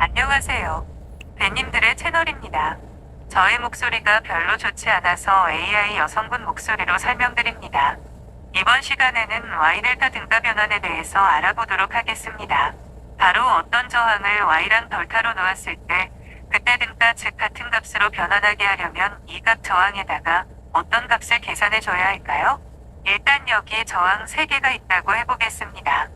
안녕하세요. 배님들의 채널입니다. 저의 목소리가 별로 좋지 않아서 AI 여성분 목소리로 설명드립니다. 이번 시간에는 Y델타 등가 변환에 대해서 알아보도록 하겠습니다. 바로 어떤 저항을 Y랑 델타로 놓았을 때 그때 등가 즉 같은 값으로 변환하게 하려면 이 값 저항에다가 어떤 값을 계산해 줘야 할까요? 일단 여기에 저항 3개가 있다고 해보겠습니다.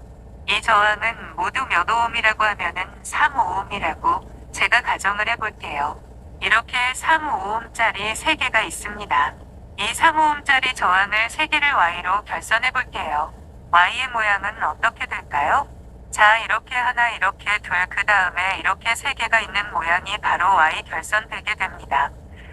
이 저항은 모두 몇 오음이라고 하면은 3오음이라고 제가 가정을 해볼게요. 이렇게 3오음짜리 3개가 있습니다. 이 3오음짜리 저항을 3개를 Y로 결선해볼게요. Y의 모양은 어떻게 될까요? 자, 이렇게 하나, 이렇게 둘, 그 다음에 이렇게 3개가 있는 모양이 바로 Y 결선되게 됩니다.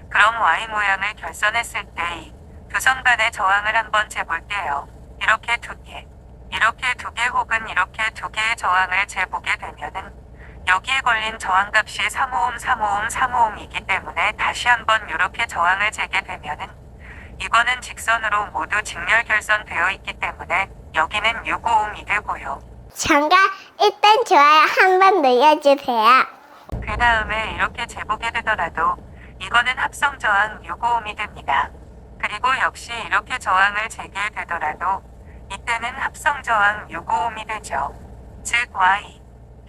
그럼 Y 모양을 결선했을 때 이 두 선 간의 저항을 한번 재볼게요. 이렇게 2개. 이렇게 2개 혹은 이렇게 2개의 저항을 재보게 되면은 여기에 걸린 저항값이 3오음, 3오음, 3오음이기 때문에 다시 한번 이렇게 저항을 재게 되면은 이거는 직선으로 모두 직렬 결선되어 있기 때문에 여기는 6오음이 되고요. 잠깐 일단 좋아요 한번 눌러주세요. 그 다음에 이렇게 재보게 되더라도 이거는 합성 저항 6오음이 됩니다. 그리고 역시 이렇게 저항을 재게 되더라도 이때는 합성 저항 6오음이 되죠. 즉 Y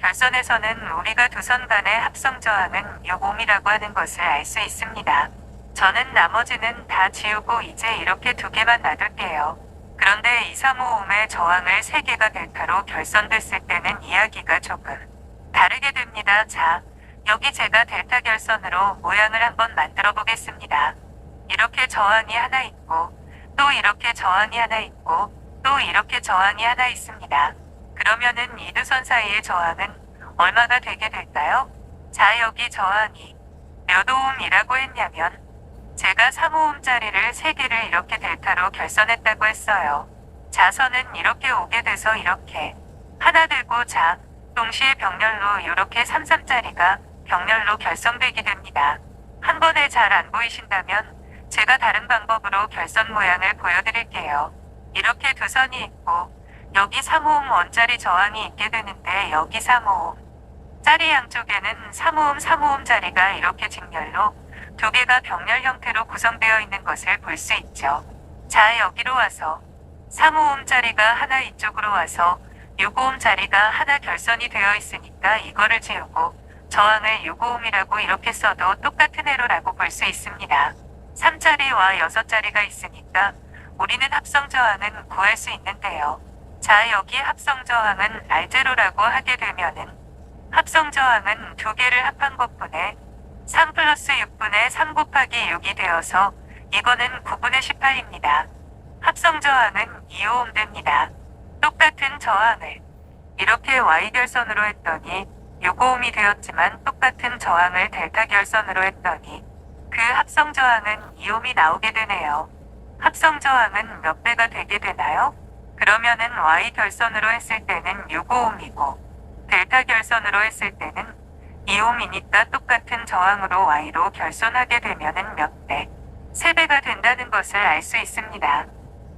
결선에서는 우리가 두 선 간의 합성 저항은 6오음이라고 하는 것을 알 수 있습니다. 저는 나머지는 다 지우고 이제 이렇게 2개만 놔둘게요. 그런데 2, 3오음의 저항을 3개가 델타로 결선됐을 때는 이야기가 조금 다르게 됩니다. 자, 여기 제가 델타 결선으로 모양을 한번 만들어 보겠습니다. 이렇게 저항이 하나 있고 또 이렇게 저항이 하나 있고 또 이렇게 저항이 하나 있습니다. 그러면은 이 두 선 사이의 저항은 얼마가 되게 될까요? 자, 여기 저항이 몇 오음이라고 했냐면 제가 3오음짜리를 3개를 이렇게 델타로 결선했다고 했어요. 자선은 이렇게 오게 돼서 이렇게 하나 들고 자, 동시에 병렬로 이렇게 3,3짜리가 병렬로 결성되게 됩니다. 한 번에 잘 안 보이신다면 제가 다른 방법으로 결선 모양을 보여드릴게요. 이렇게 두 선이 있고 여기 3오음 원짜리 저항이 있게 되는데 여기 3오음 짜리 양쪽에는 3오음 3오음 짜리가 이렇게 직렬로 2개가 병렬 형태로 구성되어 있는 것을 볼 수 있죠. 자, 여기로 와서 3오음 짜리가 하나 이쪽으로 와서 6오음 짜리가 하나 결선이 되어 있으니까 이거를 지우고 저항을 6오음이라고 이렇게 써도 똑같은 회로라고 볼 수 있습니다. 3짜리와 6짜리가 있으니까 우리는 합성 저항은 구할 수 있는데요. 자, 여기 합성 저항은 R0라고 하게 되면은 합성 저항은 2개를 합한 것분의 3 플러스 6분의 3 곱하기 6이 되어서 이거는 9분의 18입니다. 합성 저항은 2오음 됩니다. 똑같은 저항을 이렇게 Y 결선으로 했더니 6오음이 되었지만 똑같은 저항을 델타 결선으로 했더니 그 합성 저항은 2오음이 나오게 되네요. 합성 저항은 몇 배가 되게 되나요? 그러면은 Y 결선으로 했을 때는 6오음이고 델타 결선으로 했을 때는 2오음이니까 똑같은 저항으로 Y로 결선하게 되면은 몇 배? 3배가 된다는 것을 알 수 있습니다.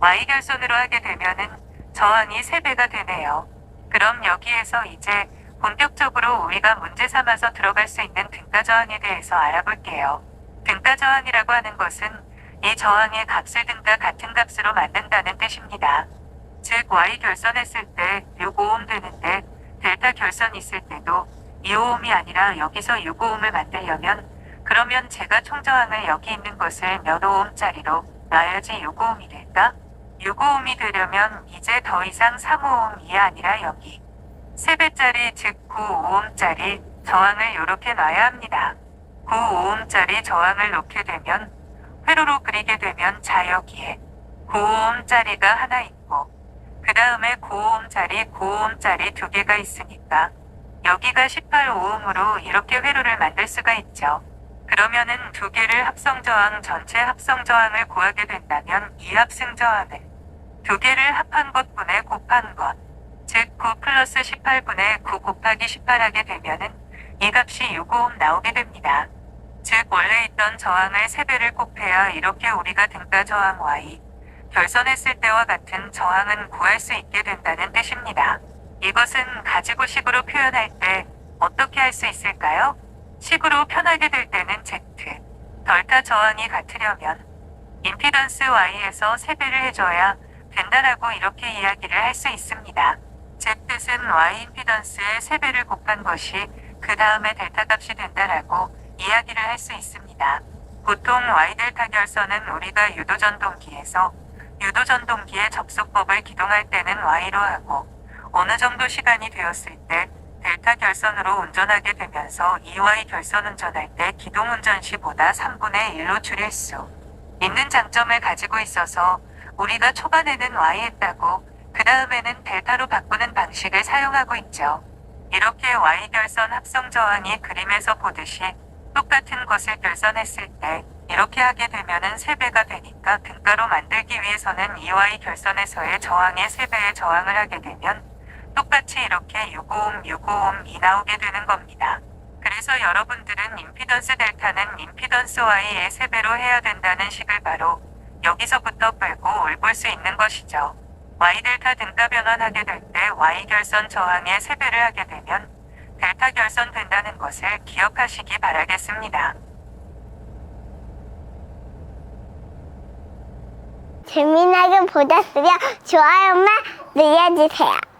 Y 결선으로 하게 되면은 저항이 3배가 되네요. 그럼 여기에서 이제 본격적으로 우리가 문제 삼아서 들어갈 수 있는 등가 저항에 대해서 알아볼게요. 등가 저항이라고 하는 것은 이 저항의 값을 등가 같은 값으로 만든다는 뜻입니다. 즉 Y 결선했을 때 6오음 되는데 델타 결선 있을 때도 2오음이 아니라 여기서 6오음을 만들려면 그러면 제가 총저항을 여기 있는 것을 몇 오음짜리로 놔야지 6오음이 될까? 6오음이 되려면 이제 더 이상 3오음이 아니라 여기 3배짜리 즉 9오음짜리 저항을 이렇게 놔야 합니다. 9오음짜리 저항을 놓게 되면 회로로 그리게 되면 자, 여기에 9오음짜리가 하나 있고 그 다음에 9오음짜리 9오음짜리 2개가 있으니까 여기가 18오음으로 이렇게 회로를 만들 수가 있죠. 그러면은 2개를 합성 저항 전체 합성 저항을 구하게 된다면 이 합승 저항을 2개를 합한 것분의 곱한 것 즉 9 플러스 18분의 9 곱하기 18 하게 되면은 이 값이 6오음 나오게 됩니다. 즉 원래 있던 저항을 3배를 곱해야 이렇게 우리가 등가 저항 Y 결선했을 때와 같은 저항은 구할 수 있게 된다는 뜻입니다. 이것은 가지고식으로 표현할 때 어떻게 할 수 있을까요? 식으로 편하게 될 때는 Z, 델타 저항이 같으려면 임피던스 Y에서 3배를 해줘야 된다라고 이렇게 이야기를 할 수 있습니다. Z은 Y 임피던스의 3배를 곱한 것이 그 다음에 델타 값이 된다라고 이야기를 할 수 있습니다. 보통 Y 델타 결선은 우리가 유도전동기에서 유도전동기의 접속법을 기동할 때는 Y로 하고 어느 정도 시간이 되었을 때 델타 결선으로 운전하게 되면서 EY 결선 운전할 때 기동 운전 시보다 3분의 1로 줄일 수 있는 장점을 가지고 있어서 우리가 초반에는 Y 했다고 그 다음에는 델타로 바꾸는 방식을 사용하고 있죠. 이렇게 Y 결선 합성 저항이 그림에서 보듯이 똑같은 것을 결선했을 때 이렇게 하게 되면은 3배가 되니까 등가로 만들기 위해서는 EY 결선에서의 저항의 3배의 저항을 하게 되면 똑같이 이렇게 6오hm, 6오hm 나오게 되는 겁니다. 그래서 여러분들은 임피던스 델타는 임피던스 Y의 3배로 해야 된다는 식을 바로 여기서부터 풀고 올 수 있는 것이죠. Y 델타 등가 변환하게 될 때 Y 결선 저항의 3배를 하게 되면 델타 결선 된다는 것을 기억하시기 바라겠습니다. 재미나게 보셨으면 좋아요만 눌러주세요.